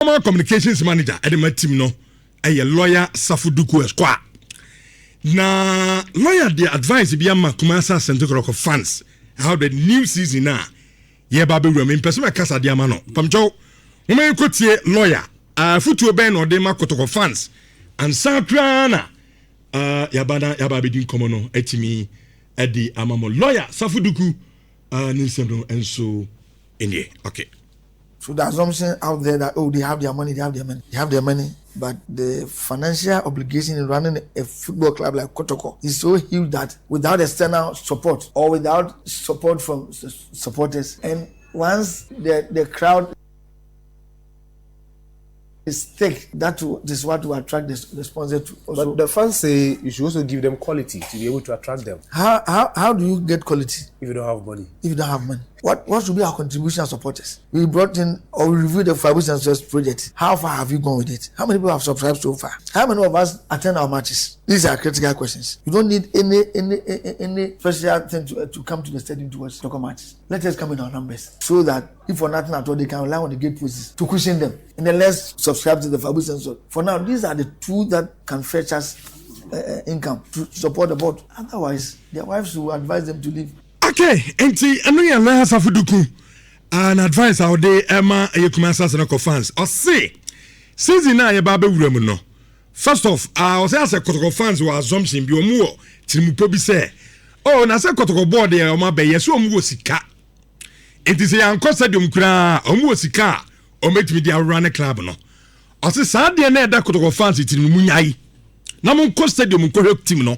communications manager at the team no a lawyer Safuduku Esquire. Na lawyer the advice be ama Kumasa Central KOTOKO fans how the new season na ye ba be wura me person kasa de ama no pamcho mo kotie lawyer futu ben no de ma KOTOKO fans and sakrana yaba be din komo no etimi edi amamo lawyer Safuduku Ninsem enso enye. Okay. So the assumption out there that they have their money, but the financial obligation in running a football club like KOTOKO is so huge that without external support or without support from supporters, and once the crowd is thick, this is what will attract the sponsor to. Also. But the fans say you should also give them quality to be able to attract them. How do you get quality if you don't have money? If you don't have money, what should be our contribution as supporters? We brought in or we reviewed the Fabrice and Sons project. How far have you gone with it? How many people have subscribed so far? How many of us attend our matches? These are critical questions. You don't need any special thing to come to the stadium to watch local matches. Let us come in our numbers so that if for nothing at all they can rely on the gate posts to cushion them. And then let's subscribe to the Fabrice and Sons. For now, these are the two that can fetch us income to support the board. Otherwise, their wives will advise them to leave. Okay, enti anu ya lawyer Safuduku an advice out there Emma Kumasa Central fans. Or say season na ye ba be wura mu no. First off, I say as a KOTOKO fans were assumption bi omu o tirimupo bi say oh na say KOTOKO board e o ma be yeso omu wo sika. Enti say anko stadium kura omu wo sika o metimi dia run club no. O say sa de na da KOTOKO fans tirimu nyai. Na mon ko stadium ko hwek team no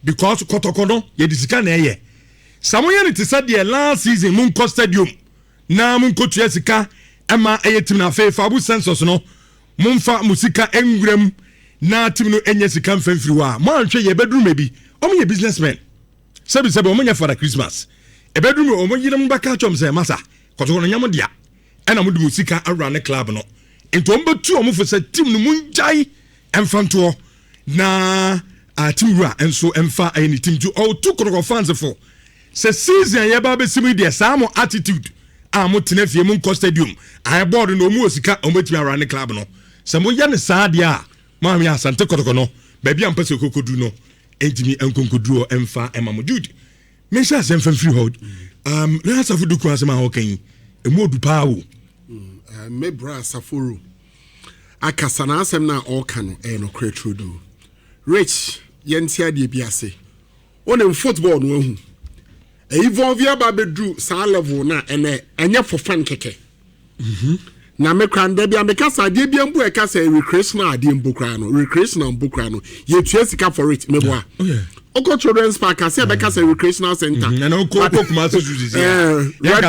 because KOTOKO no ye di sika na eye. Samoya it said the last season mun ko stadium na mun ko tuasika ema eyetim na fe fabu census no mun fa musika enwrem na tim no enye sika mfamfiri wa mo anhwe ye bedroom mebi o mo ye businessman sabi o mo nya for Christmas e bedroom o mo yire mbaka chom say masa KOTOKO no nyam dia ena mo du musika around club no ento o mbetu o mo fo say tim no mun jai emfanto na tim ra enso emfa any tim to all two KOTOKO fans for se season ya ba be simi de samo attitude mo tenafie mun ko stadium I board no mu osika o metumi around the club no se mo ya ne saade a ma me asante KOTOKO no ba bia mpese kokodu no entimi enkonkodu o emfa emamo jude me sha se mfamfiri hold na Safuduku asema ho kan emodu pa wo me bra Safuru akasa na asem na all kan no kretrudo rich yentia de biase on football no hu evolve aba bedru sa level na enye for fan keke na me kranda bia me kasa de bia mbu e kasa recreational ade mbukra no ye tuasika for it me boa oko children's park kasa be kasa recreational center na oko kuma so juzi ya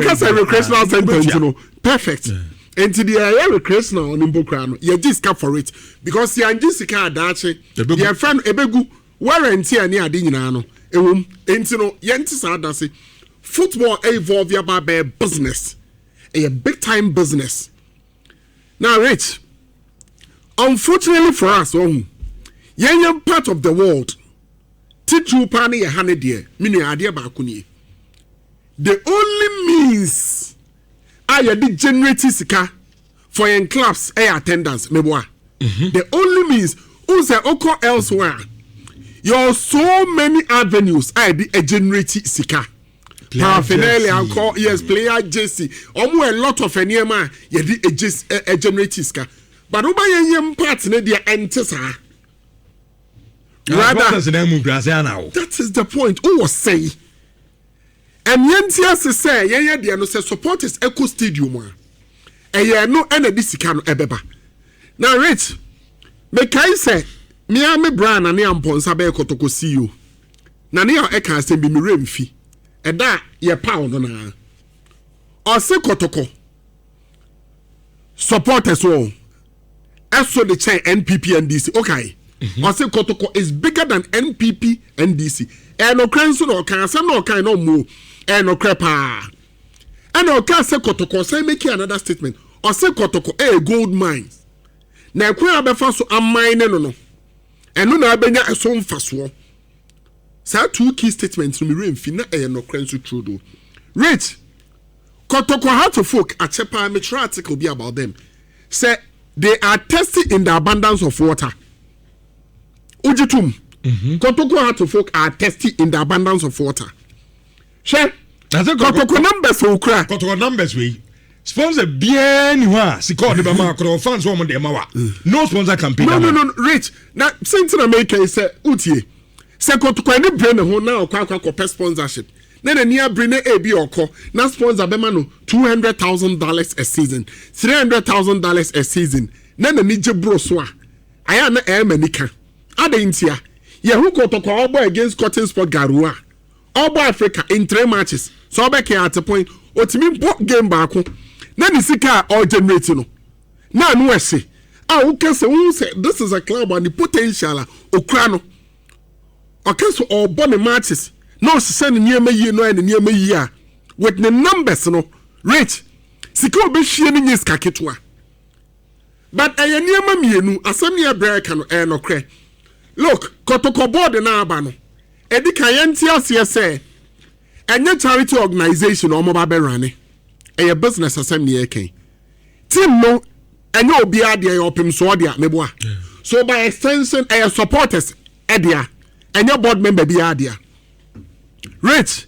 kasa recreational center no perfect enti the recreational on mbukra no ye disca for it because ye anjisika adache ye friend ebegu warranty ani ade nyina no ewum enti no yenti sa adase football evolve about be business a big time business now rich unfortunately for us yen part of the world titu pani ye hanedie minu ade ba akuni the only means I did generate sika for yen clubs attendance meboa the only means who say oko elsewhere. You're so many avenues I be a generate sika. Paraphernalia and yes, player JC. Almost a lot of enema ye di a generate sika. But over yen parts ne dia entes ha. Rather that is the point. Who was say? And yentia se say ye dia no say support is Echo Stadium. E ye no ena di sika no ebeba. Now rich me kai say me am brand na am ponsa be KOTOKO CEO na ne e kan asem bi me remfi e da ye pound na o se KOTOKO supporters all eso the chain NPP and DC okay o se KOTOKO is bigger than NPP and DC e no kran so no kan asem no kan no mu e no krepa and o kan se KOTOKO say make another statement o se KOTOKO gold mines na ekwa abefa so amine no eno na abenya eso mfaso sa two key statements no me remfi na no kran so true do rich KOTOKO how to folk a chepa me article be about them say they are tested in the abundance of water. Ujitum. Kotoko Heart of Folk are tested in the abundance of water. Share. Kotoko numbers for Ukra. Kotoko numbers we. Sponsor bien wa si call the bama kro fans wo mo de mawa. No sponsor campaign. No, Rich. Now since America is utie. Say Kotoko any brain ho na okwa sponsorship. Then a near brain AB oko na sponsor be no $200,000 a season, $300,000 a season. Then a nije bro so aya na manika. Adentia. Ye who Kotoko all boy against Cotton Sport Garua. All boy Africa in 3 matches. So be ke at a point otimi game back. Na ni sika all generating no. Na no say. Who can say this is a club and the potential okra no. Okay, so all bonny matches. No send near me no and near me year. With the numbers no. Rich. Sika be shining is kaketwa. But I near me no asemi America no no kre. Look, Kotoko board na aba no. Edi kayanti asie say enye charity organization o mo ba be rane. A business assembly eken. Team no enye obi ade e opim so ade meboa. So by extension supporters edia enye board member bi ade. Rich.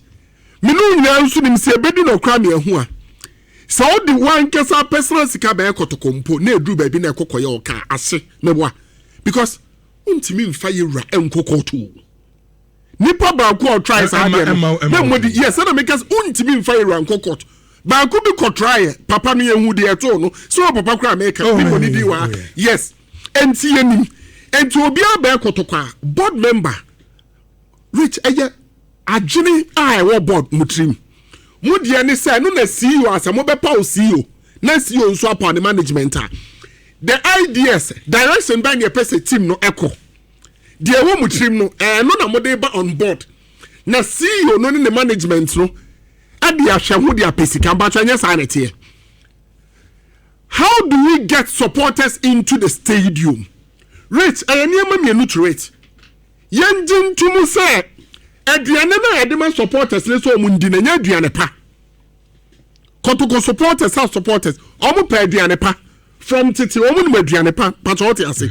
Me no nya nso nim se bedi no kra me hu a. So the one kesa personal sika be Kotoko mpo na edu ba bi na ekokoye oka ase meboa. Because untimi mfa yewura enkokoto. Nipa ba ko try sa ade no. Na modi yes na make us untimi mfa yewura enkokoto. Ba ko bi ko try papa no yehu de eto no. So papa kra make people need di wa. Yes. Enti enim. Enti obi aba Kotoko board member. Rich eye agini wo board mutrim. Mudi ani say no na CEO asa mo be pa o CEO. Na CEO nso upon the management a. The ideas direction by the person team no echo. The wo mutrim no no na mo dey ba on board. Na CEO no ni the management no ade ahwe dia pesika ba twanya sanete. How do we get supporters into the stadium? Rich ayaniama mienu to rate. Yenjin tumu say aduane na edema supporters le so mundi na nya aduane pa. Kotoko supporters are supporters. Omo pa aduane pa from titi omo ni aduane pa pato what you say.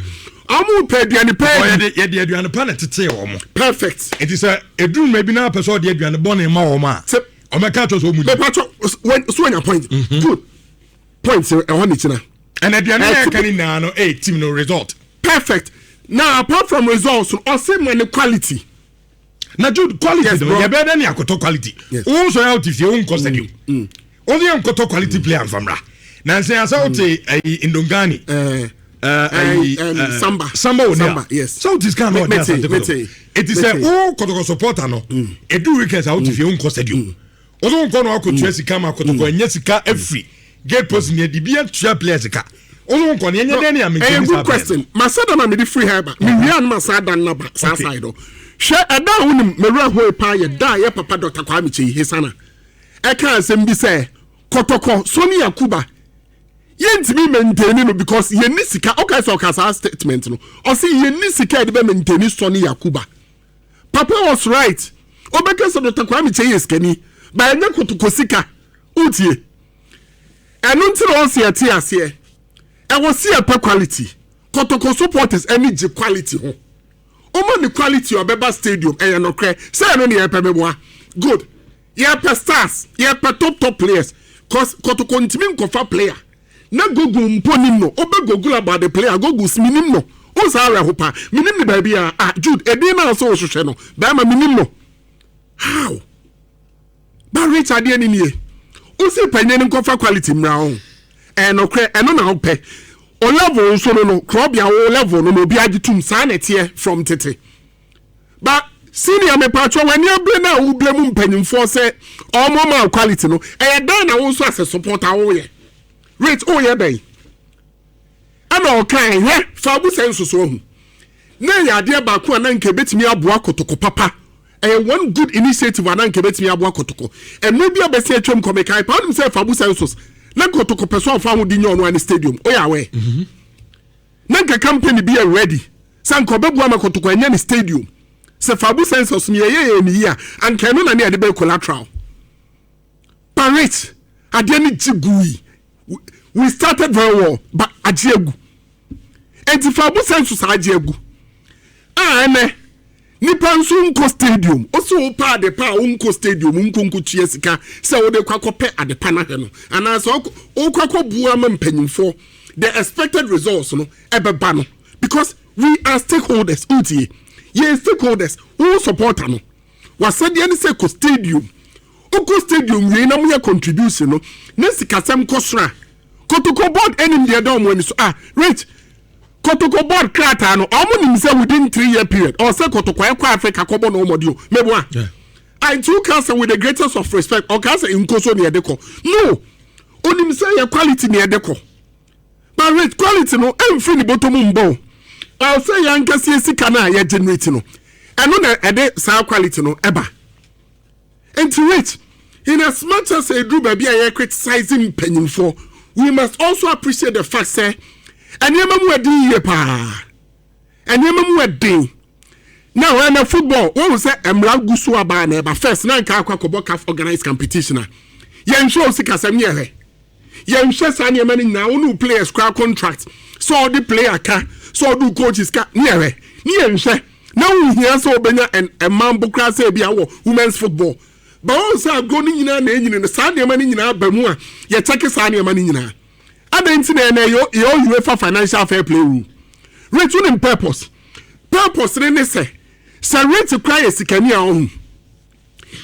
Omo pa aduane pa ye de aduane pa na titi omo. Perfect. It is a edun maybe na person de aduane born ma omo a. Omo ka to so mundi. Pato when so your point. Good. Points e ho ni china. And aduane kan na no team no result. Perfect. Now apart from results, also money quality. Na good quality. Yes, you better than your quality. Also out if you own costume. Only on quality player from ra. Now say as out in Dongani. Samba. Yes. So this kind of it is a Kotoko supporter no. E do weekends out if you own costume. Ozo nko no akọ twesi kama Kotoko enya sika every get person near the bia tua players ka. Ozo nko ne enya den ya maintain. Good question. Masada na me di free haba. Me wian masada na ba sa side do. Hwe ada wonim mewura ho pa ye da ye papa Dr. Kwame Cheyi Hisana. E kan asem bi say Kotoko Soni Yakuba yentimi maintain no because ye ni sika okay so kasa statement no. O say ye ni sika de be maintain Soni Yakuba. Papa was right. Obeka so Dr. Kwame Cheyi skani. Ba enya Kotoko sika utie. Eno ntiro o se ati ase e wo see a quality. Kotoko supporters any G quality ho. Omo ni quality obeba stadium e no kre. Say no ni e pe meboa. Good. Ye pe stars, ye pe top players. Cause Kotoko ntimi nkofa player. Na gogu mponim no. Obe gogu about the player gogu minim no. O sa ara ho pa. Minim ni ba bia Jude edi na so hwehwe no. Ba ma minim no. How? Ba Richard eni nie. O se panyen nkofa quality mra ho. No kre eno na ho pe. O level so no krobia o level no obi agitum sa na tie from tete. But senior me patro when you blame na wo blame mpanyimfo say omo ma quality no dan na wo so as supporter wo ye. Rate o ye ben. Ana o kan he fa bu senso so hu. Na ya de ba ko na nke betimi aboa Kotoko papa. One good initiative ana nke betimi aboa Kotoko. And maybe abese atwam komekai pa nim say fa bu senso. Na Kotoko person fa ho di nyo no stadium o ya we na nka company be ready san ko bebu ama Kotoko enya ni stadium se fabu census me ye ni ya and can no na ne de be collateral parrot ade ni jigui we started very well but ajiegu enti fa bu sense sa ajiegu ene nipa nso nko stadium oso pa de pa unko stadium nko tue sika se wo de kwakope adepa na he no ana so o kwakobu ama mpanyimfo the expected results no ebeba no because we are stakeholders utie ye stakeholders who support no wasade ne se ko stadium oko stadium we na mo contribution no na sikasem kosra KOTOKO board enim de don mo ni so rich KOTOKO board krata no omo nim say within 3-year period or say KOTOKO ekwa Africa kobo no omodi o mebo I too counsel with the greatest of respect or counsel in koso ne edeko no onim say your quality ne edeko but rich quality no emfi ni bottom mbo I say yan kase sika na ya generate no eno na ede sa quality no eba enti rich in as much as a do baby I criticizing penyimfo we must also appreciate the fact say anyama mu adi ye pa anyama mu adi now when a football we say emra gusu aba na eba first na nka akwakobo CAF organized competition yen show sika sam ye he yen hwe sa anyama ni na wonu players kwa contract so the player ka so do coaches ka ni he ni yen hwe na wo hia so obenya en mambo kra say bia wo women's football but on say go ni nyina na enyine sa anyama ni nyina ba mu a ye check sa anyama ni nyina adanti na yo UEFA financial fair play rule rate on purpose ne say rate cry sikani a on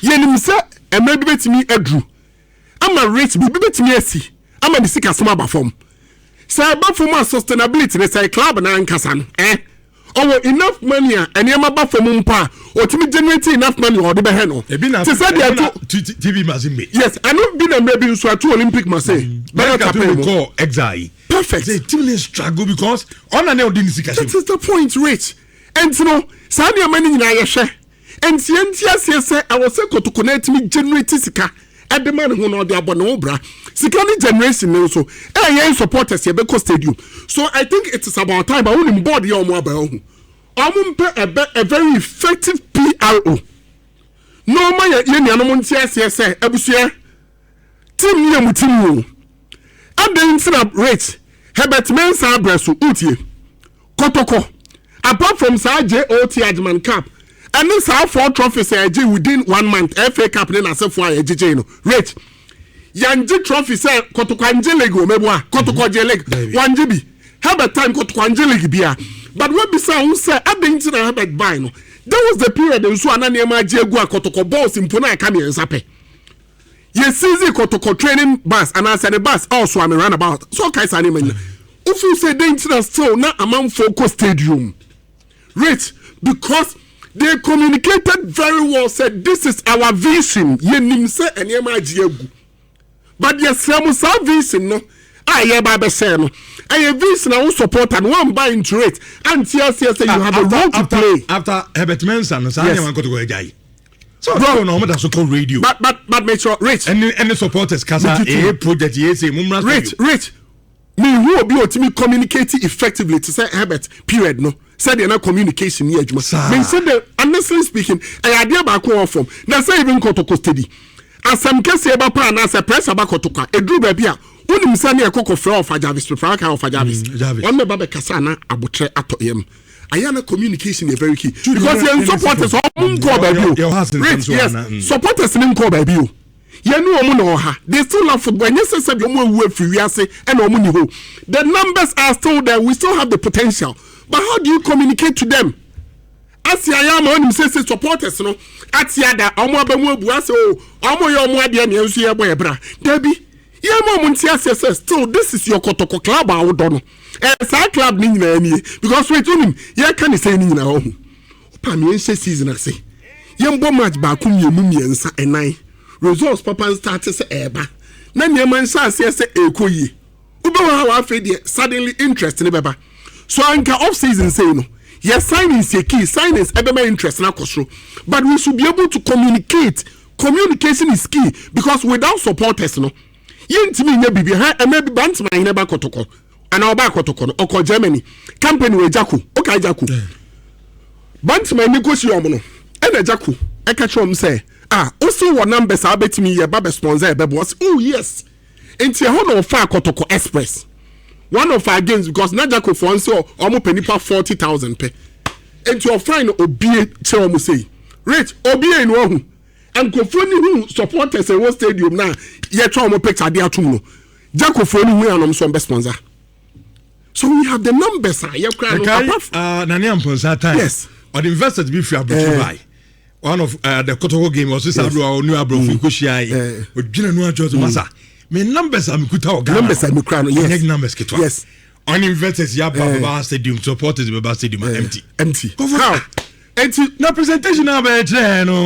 yenim say e ma bi betimi adru ama rate bi betimi asi ama di sika soma ba form say ba form sustainability ne say club na nkasa no owo enough money and yema ba for mumpa otimi generate enough money or the be no to say the TV mazimbe yes I no be na maybe so at Olympic Marseille better to call exile perfect they team struggle because on an odin sika that is the point rich and no say the money na ye hwe and tientia say I was say KOTOKO na timi generate sika at the man who no dey abono bra sika ni generation no so yen supporters ye be ko stadium so I think it is about time but on board ye omo aba hu omo a very effective PRO no ma ye nuanom ntia say abusua team ye mutim adentina rate Herbert Mensah bresu utie KOTOKO apart from GHALCA Adman Cup and this how 4 trophies within 1 month FA Cup na say for JJ no rate yanji trophy say KOTOKO anje league o meboa KOTOKO je league wanje bi Herbert time KOTOKO anje league bia but we be say who say adentina na Herbert buy no that was the period nso anane ma je egu KOTOKO balls impo na aka me nsape ye season KOTOKO training bus and as the bus also am run about so kai sane man if you say dentina still na amam focus stadium rate because they communicated very well said this is our vision ye nim say enema agiegu but yes some vision no aye ba be say no aye vision na support and one buy into it and say you have a role to play after Herbert Mensah no say anyone got to go ejai so bro no matter so call radio but make sure rich any supporters kasa project ye say mumra rich me who be otimi communicate effectively to say Herbert period no said na communication here adwuma me say the honestly speaking I idea ba ko form na say even KOTOKO steady asam kese ba pa na say pressure ba KOTOKO edru ba bia unim say na ekoko fra of Jarvis fra ka of Jarvis one me ba be kasa na abotre atoyem ayana communication is very key because your supporters on call by you yes supporters in call by you you know omo no ha they still love football yes say omo ewu free we say and omo ni ho the numbers are still there we still have the potential but how do you communicate to them as ya am on say supporters no atia da omo abamu abu ase o omo ye omo ade na enso ye boy bra dabi ye mo ntia say still this is your KOTOKO club awodo no sa club ni nyina ani because wait on him ye can say ni nyina ho opa me ense season ase ye mbo match ba kum ye mum ye nsa enan results papa start say eba na ne man sa ase say ekoyi ube wa afa de suddenly interest ne beba so anka off season say no yes signing is a key signings ebema interest na kosro but we should be able to communicate communication is key because without supporters no yentimi nya bibia ha maybe bantman ne ba KOTOKO ana oba KOTOKO no oko Germany company we Jaku okay Jaku bantman ni kosi omo no e na Jaku e ka chom say also what numbers are betimi ye ba sponsor be boss oh yes enti ho no fa KOTOKO express one of our games because Najako for one so almost penny per 40,000 pay. And to find obie chemo say, rich obie in one and Kofoni who supporters in one stadium now. Yet trauma picture there tomorrow. Jacko Foni we are some best sponsor. So we have the numbers. Nanyam Ponsata. Yes. Or the investors to be free by. One of the KOTOKO game was this Abro new Abro Fukushia with General George Massa. Me numbers are Mikuta. Numbers are Mukrano. Yes. Numbers Kitwa. Yes. On investors, Yaba Stadium, supporters of the Stadium empty. Empty. How? No presentation now, no.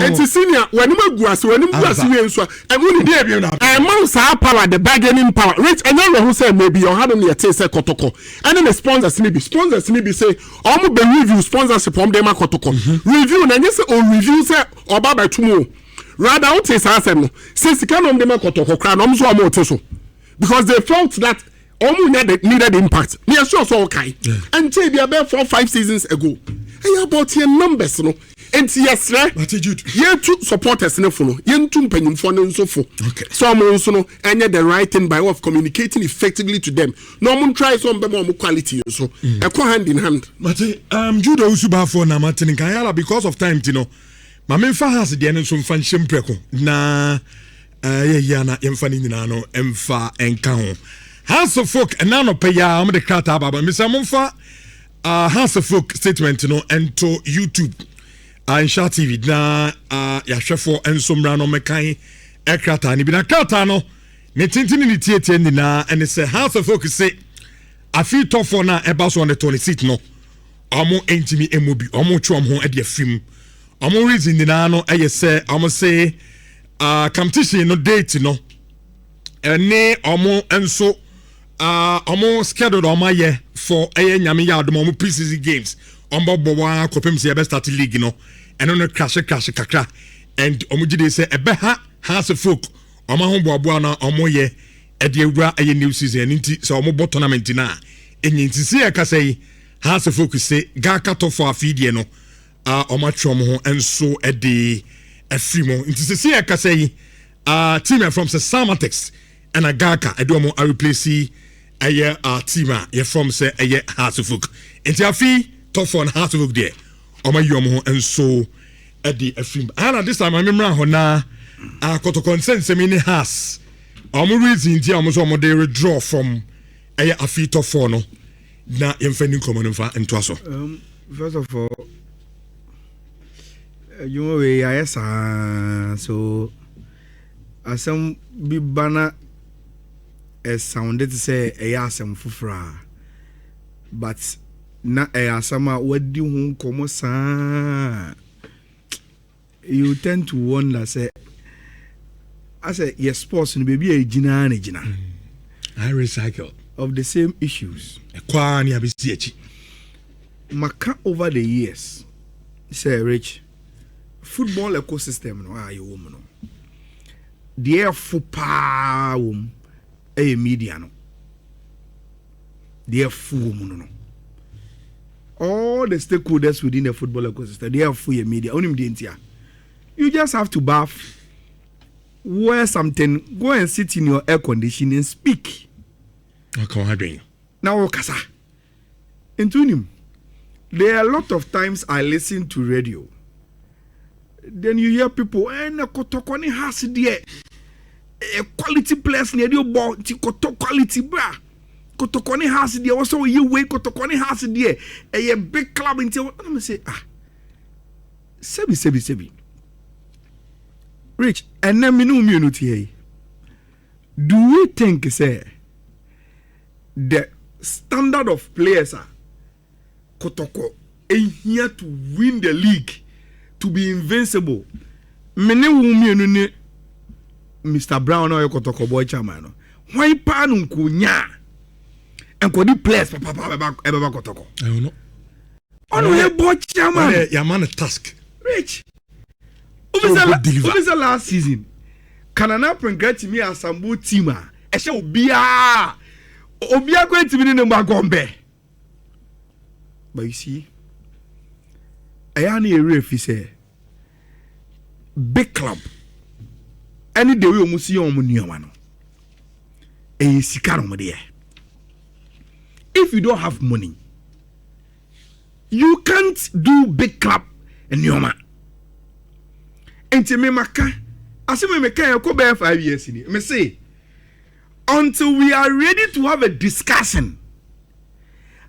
And to senior, when you go as when you go as you so, and when you debut now, and months are power, the bargaining power. Rich, and then who said maybe you're having your taste KOTOKO, and then the sponsors maybe say, almost be review sponsorship from them KOTOKO. Review, and you say, review say, or by tomorrow. Rather, I would say, since the kind of them KOTOKO crown, I'm so more because they felt that almost needed impact. Me sure so okay. And say they about 4-5 seasons ago. Hey, about your numbers, no. And yes, right. But you two supporters, no follow. You two penny for no so for. Okay. So I'm also no. And the right thing by way of communicating effectively to them. No one tries some more quality. So I go hand in hand. But Judo Usuba for na Martin Kayala because of time, you know. My main fan has the end some fan shimpreko. Na na emfani na no emfa enka. House of Folk and now no pay ya the kata baba Mr. Monfa House of Folk statement no and to YouTube in Shart TV na ya shefo and some rano mekai ekrata ni bi na kata no ne tintini ni tietie ni na and say House of Folk say I feel tough for na eba so on the 26th no omo entimi emobi omo twom ho e de film omo reason ni na no e say omo say competition no date no ene omo enso omo scheduled on my year for nyame ya do mo pre-season games ombo bowa kopem se be start league no eno no crash kakra and omo gide say ebe House of Folk omo ho boabo na omo ye e de ewura new season nti so omo bo tournament na enyi nti se e ka say House of Folk say GHALCA to for afidie no omo twom ho enso e de afri mo nti se e ka say team from Samatex and a GHALCA e do mo replace aye team ye from say aye House of Folk enti afi tough on House of Folk there o ma yom ho enso e di afim ana this time amemra ho na KOTOKO sense me ni has o mo reason dia o mo so mo dey withdraw from aye afi tough no na yemfani komo no fa ento so first of all you know we yes so asem bi bana sounded to say a yasam fufra, but na a yasama what do you come sa? You tend to wonder, say, I say, yes, sports and baby a jina. I recycle of the same issues. Kwani abisichi. Maka over the years, say, Rich, football ecosystem, no, are you woman? Dear fupa a media no they are full no all the stakeholders within the football ecosystem they are full media only the you just have to bath wear something go and sit in your air conditioning and speak now kasa into him there are a lot of times I listen to radio then you hear people and KOTOKO ni has there a quality players near you bought KOTOKO quality bra KOTOKO ni has there also you way KOTOKO ni has there a big club until I'm say sebi Rich and then me no immunity do we think say the standard of players are KOTOKO ain't here to win the league to be invincible mene wumi Mr. Brown or KOTOKO boy chairman why panu kunya and kodi players papa eba KOTOKO I don't know ono ye boy chairman ya man task Rich Obisa last season kanana prengati me asambu team a ehye obia ko etimi ne magombe but you see ayani refi say big club any day we omusi on mu nuama no sika no de if you don't have money, you can't do big club in Yoma. Enti me maka, aseme me kan ko be 5 years ni. Me say until we are ready to have a discussion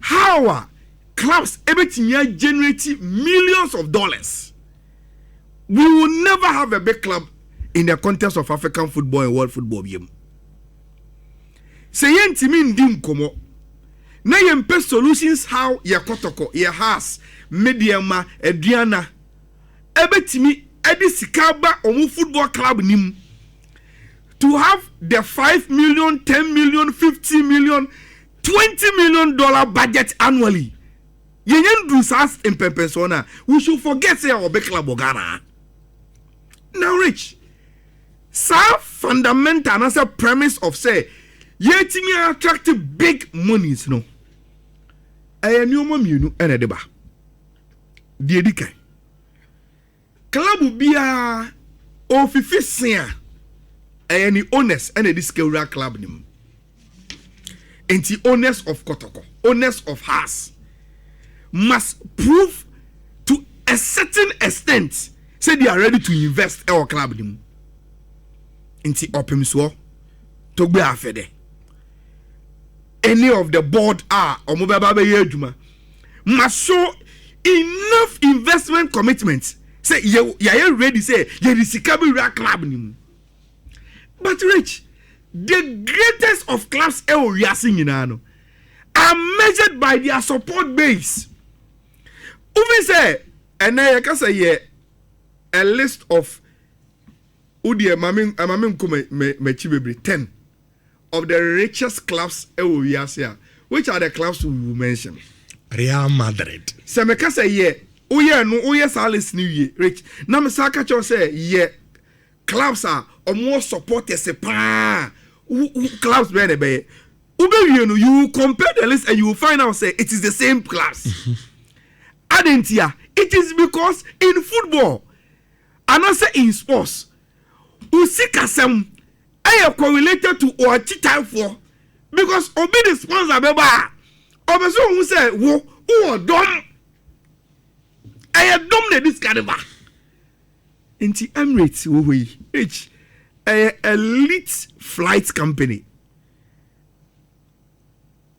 how our clubs ebetinya generate millions of dollars, we will never have a big club in the context of African football and world football. Say yentimi ndi nkomo na yempe solutions how ye kotoko ye has mediama aduana ebetimi edi sikaba omu football club nim to have the 5 million, 10 million, 50 million, 20 million dollar budget annually. Yenyen do sas in persona. We should forget say our big club Ghana. Now Rich, some fundamental as a premise of say yetimi attract big monies no. Aya ni omo mienu ene deba. Die dikai. Club bia o fifi sia any owners and a discovery club nim. Enti owners of Kotoko, owners of Haas must prove to a certain extent say they are ready to invest in our club nim. Enti opem so to be afede. Any of the board are or mobile yeduma must show enough investment commitments. Say you ready say you discovery club nim. But Rich, the greatest of clubs we are seeing are measured by their support base. Even say, and I can say a list of Udia Mamim 10 of the richest clubs we are seeing. Which are the clubs we will mention? Real Madrid. So I can say Salis New Year, Rich. Now Saka say clubs are or more supporters clubs be you compare the list and you will find out say it is the same clubs. Adentia, it is because in football and also in sports usikasem are correlated to or time for because obi the sponsor beba obeso who say wo dom I dom the this carnival into Emirates we rich elite flight company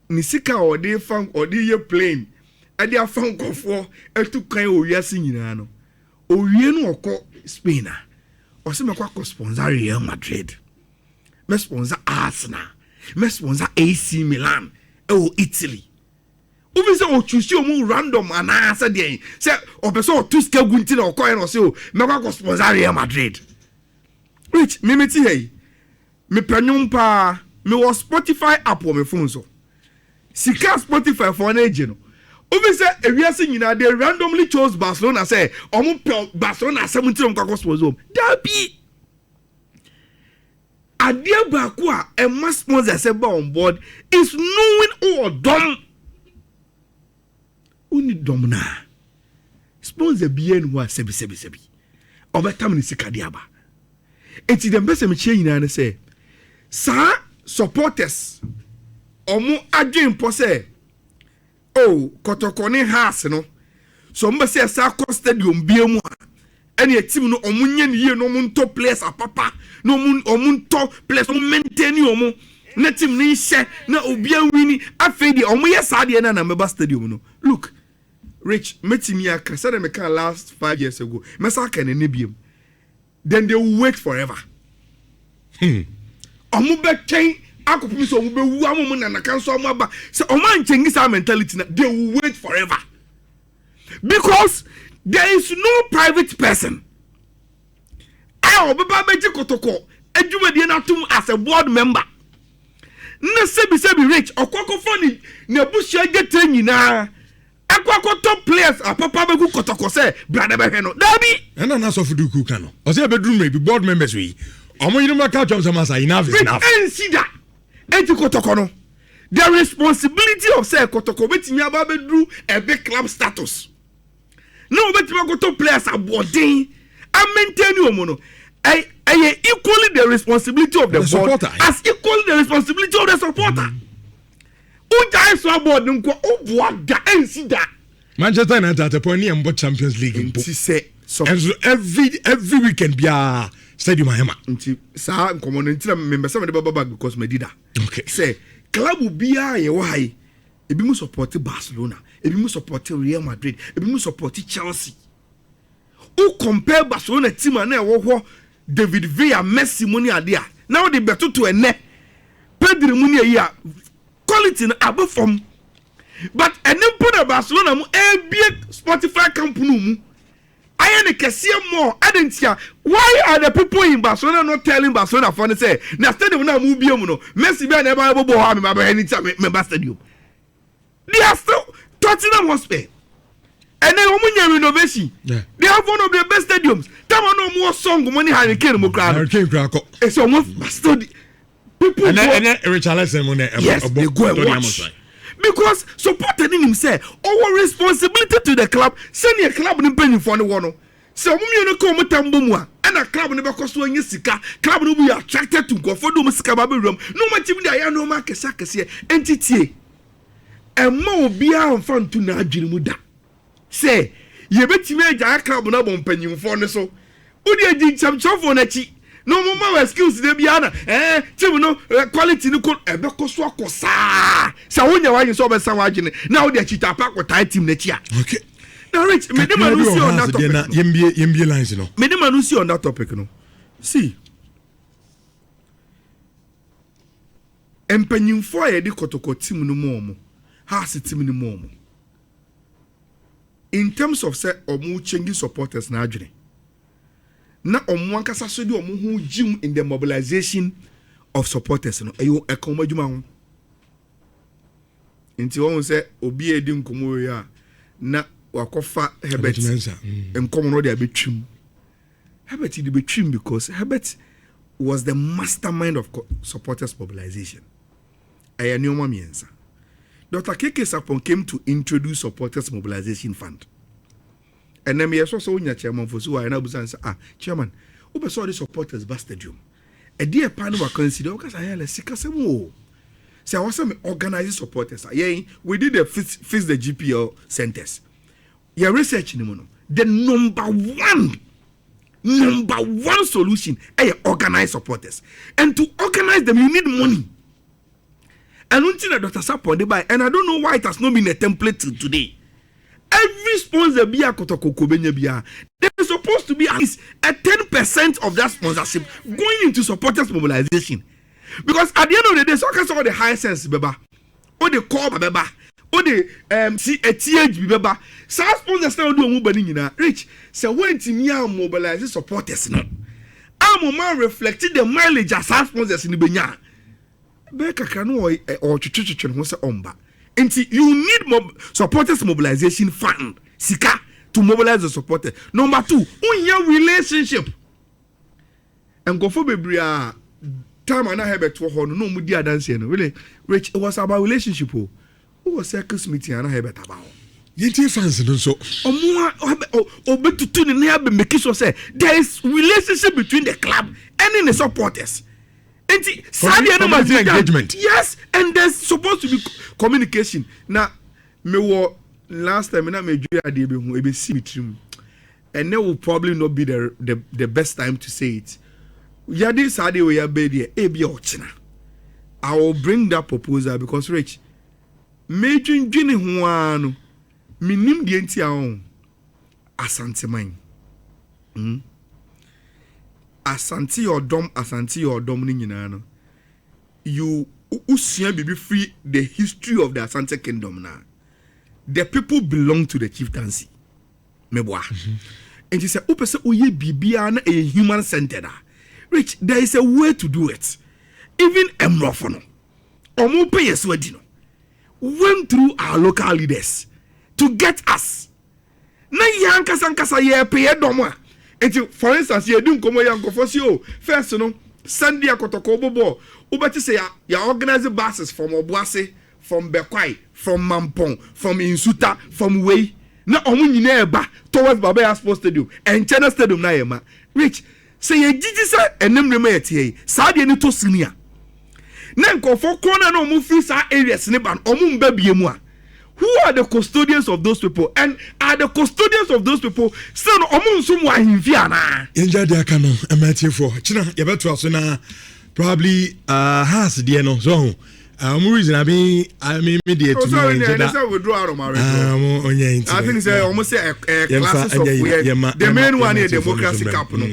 nisika or they found or they plane and they found for to kind of yasi nyina no owie no okọ Spain or se mekwa sponsor Real Madrid, me sponsor Arsenal, me sponsor AC Milan Italy. Ubi se o choose omu random anasa dey say obeso to scale gunti na okoye no say o mekwa sponsor Real Madrid. Rich me meti hey me panyum pa me was Spotify app on my phone so sika Spotify for na eje no ubi se ewiase nyina they randomly chose Barcelona say omu Barcelona 70 mkwa sponsor dabi adia ba ko a e must sponsor say ba on board is knowing all dom uni domna sponsor bien wa sebi obetam ni sika dia ba eti dem bese me che nyina ne say sa supporters omu adwen po say oh Kotoko ne Haas no so mbe say sa ko stadium biemu a ene team no omu nye ne ye no omu nto players apapa no omu nto players omu maintain omu na team ni hye na obia wini afedi omu ye sa de na meba stadium no look Rich metimi aka said me can last 5 years ago mesa ka ne biem then they will wait forever omu be ken akopim so omu be wu amu na kan so omu aba so omu anchengi sa mentality na they will wait forever because there is no private person obeba beji Kotoko adwumade na tum as a board member na sebi Rich okoko foni na bushia gete nyina akwako top players apapa beku Kotoko say brother be no dabi ena na so fuduku kan no o say bedroom be board members we omo yinu maka chom say masa enough is enough ensida enti Kotoko no the responsibility of say Kotoko betimi aba bedru a big club status no betimi go top players abodin and maintain omo no equally the responsibility of the board supporter, as equally the responsibility of the supporter. Uja so board nko oboa da ensi da. Manchester United at a point near Champions League. Nti say so every weekend bia stadium ahema. Nti sa nkomo no nti na member some dey baba because me dida. Okay. Say club bia ye wa hai. Ebi mu support Barcelona, ebi mu support Real Madrid, ebi mu support Chelsea. Who compare Barcelona team na e wo David Villa, Messi money adia. Now they better to a ne. Pedri money here. Quality na above from. But and then put a Barcelona mu Spotify company mu. I ain't a more. I didn't hear. Why are the people in Barcelona not telling Barcelona for the say? Now stadium na mu biom no. Messi be never able to have me anytime member stadium. They are still Tottenham Hotspur. And then when renovation, they have one of the best stadiums. Come on, no more song money Hurricane Craco. It's almost bastard. People and then Richarlison money. Yes, they go and watch. Because supporting him say, our responsibility to the club, send your club in penny for the one. So you know come tambumwa and a club never cost one sika. Club will be attracted to go for the musica room. No much even there no market sakas here entity. And more be on front to Najirimuda. Say, ye betty me a club no bon penny for the so. Udi did some chop on a cheek. No more excuse the Biana. No quality no could ever cost walk or sa. So when you saw some margin, now the cheetah pack or tight team next year. Okay. Now, Rich, me dem anusi on that topic. Yembi lines, you know. Me dem anusi on that topic, no. See. Empenyimfo ye di kotoko team no mo. Has team no mo. In terms of say omu changing supporters na adwene. Na omu ankasa so di omu hu gym in the mobilization of supporters no. Eyo ekoma dwuma ho. Nti won say obi edi nkomo ya na wakofa Herbert enkomo no dey betwim. Herbert dey betwim because Herbert was the mastermind of supporters mobilization. Ayanioma miensa. Dr. Keke Sapon came to introduce supporters mobilization fund. And then me so nya chairman for so I na busan say chairman, we saw the supporters bus stadium. A dear panel wa consider because I hele sika semo. Say I was organizing supporters. We did the fix the GPL centers. Your research ni mono. The number one solution is organize supporters. And to organize them, you need money. And until Dr. Sapon they buy, and I don't know why it has not been a template till today. Every sponsor be a KOTOKO bia. There is supposed to be at least a 10% of that sponsorship going into supporters mobilization. Because at the end of the day, so can all the high sense beba, or the core beba, or the TH beba. So sponsors now do mobile in rich. So when Timia mobilize supporters now, I'm reflecting the mileage as sponsors in the Benya. Beka kanu or chichichon who say omba. And you need supporters mobilization fund sika to mobilize the supporters. Number 2, on your relationship. And go for baby time and I have it to no media dancing. Really, Rich, it was about relationship. Who was circus meeting and I have it about. Yeti fans no so. But to tune in here make sure say there is relationship between the club and the supporters. And engagement. Yes, and there's supposed to be communication. Now, me wo last time na me dua de be hu e be see between. And that will probably not be the best time to say it. Yadi Sadi we are bedi ebi ochina. I will bring that proposal because Rich major dwini ho anu minim de enti awon asante man. Asante your dom ni nyina no. You usua bibi free the history of the Asante kingdom na. The people belong to the chieftaincy. Meboa. And she said, "Upese oye bibia na a human centered." Rich, there is a way to do it. Even Emrofono, Omope Yeswadino, went through our local leaders to get us. Na yanka sankasa ye pay domwa. And for instance, you don't come yanko for you. First, Sunday KOTOKO bobo. Ubati say ya organize buses from Obuase, from Bekwai, from Mampong, from Insuta, from Wei. Na omu nyine ba towards Babaya Sports Stadium and China Stadium na yema. Rich, say ye jiji sa enem rema yetie. Sa de ni to senior. na nkofo corner na omu free sa areas ne ban omu mba biemu a who are the custodians of those people and are the custodians of those people still omu nso mu ahimfi ana yenja de aka no ematifo china yebeto aso na probably has there no so reason I mean me there to know that withdraw out of my I think say almost say classes of the main one is democracy cap no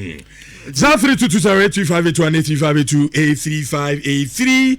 0322082581858283